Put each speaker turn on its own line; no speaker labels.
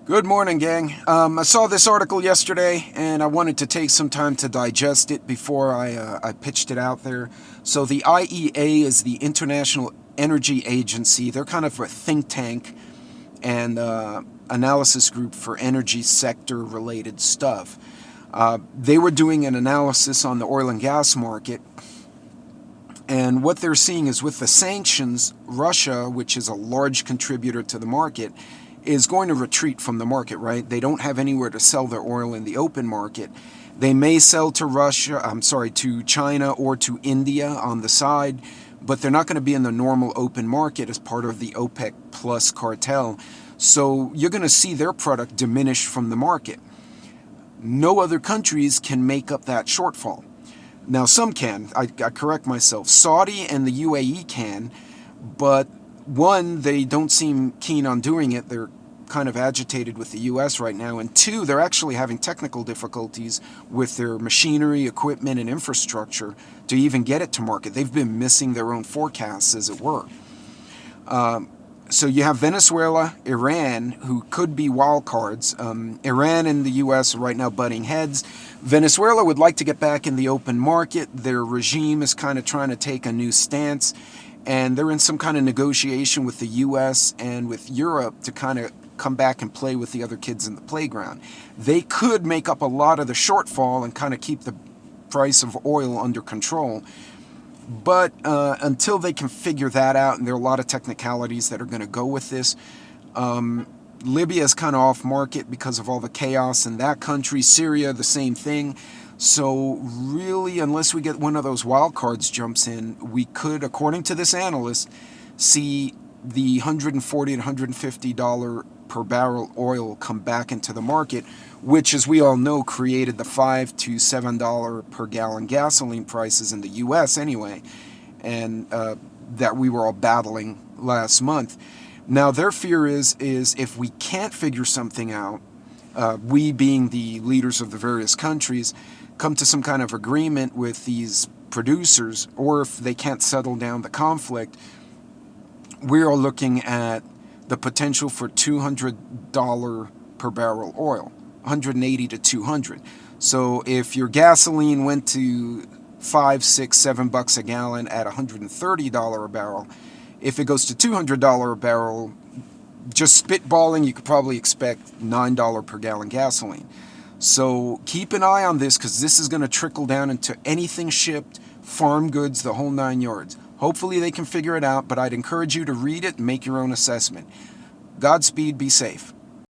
Good morning, gang. I saw this article yesterday, and I wanted to take some time to digest it before I pitched it out there. So the IEA is the International Energy Agency. They're kind of a think tank and analysis group for energy sector related stuff. They were doing an analysis on the oil and gas market, and what they're seeing is with the sanctions, Russia, which is a large contributor to the market, is going to retreat from the market, right? They don't have anywhere to sell their oil in the open market. They may sell to to China or to India on the side, but they're not going to be in the normal open market as part of the OPEC plus cartel. So you're going to see their product diminish from the market. No other countries can make up that shortfall. Now, some can. I correct myself. Saudi and the UAE can, but one, they don't seem keen on doing it. They're kind of agitated with the US right now. And two, they're actually having technical difficulties with their machinery, equipment, and infrastructure to even get it to market. They've been missing their own forecasts, as it were. So you have Venezuela, Iran, who could be wild cards. Iran and the U.S. are right now butting heads. Venezuela would like to get back in the open market. Their regime is kind of trying to take a new stance, and they're in some kind of negotiation with the U.S. and with Europe to kind of come back and play with the other kids in the playground. They could make up a lot of the shortfall and kind of keep the price of oil under control. But until they can figure that out, and there are a lot of technicalities that are going to go with this, Libya is kind of off market because of all the chaos in that country. Syria, the same thing. So really, unless we get one of those wild cards jumps in, we could, according to this analyst, see the $140 to $150 per barrel oil come back into the market, which, as we all know, created the $5 to $7 per gallon gasoline prices in the U.S. anyway, and that we were all battling last month. Now, their fear is if we can't figure something out, we being the leaders of the various countries, come to some kind of agreement with these producers, or if they can't settle down the conflict, we are looking at the potential for $200 per barrel oil, 180 to 200. So if your gasoline went to $5, $6, $7 a gallon at $130 a barrel, if it goes to $200 a barrel, just spitballing, you could probably expect $9 per gallon gasoline. So keep an eye on this, because this is going to trickle down into anything shipped, farm goods, the whole 9 yards. Hopefully they can figure it out, but I'd encourage you to read it and make your own assessment. Godspeed, be safe.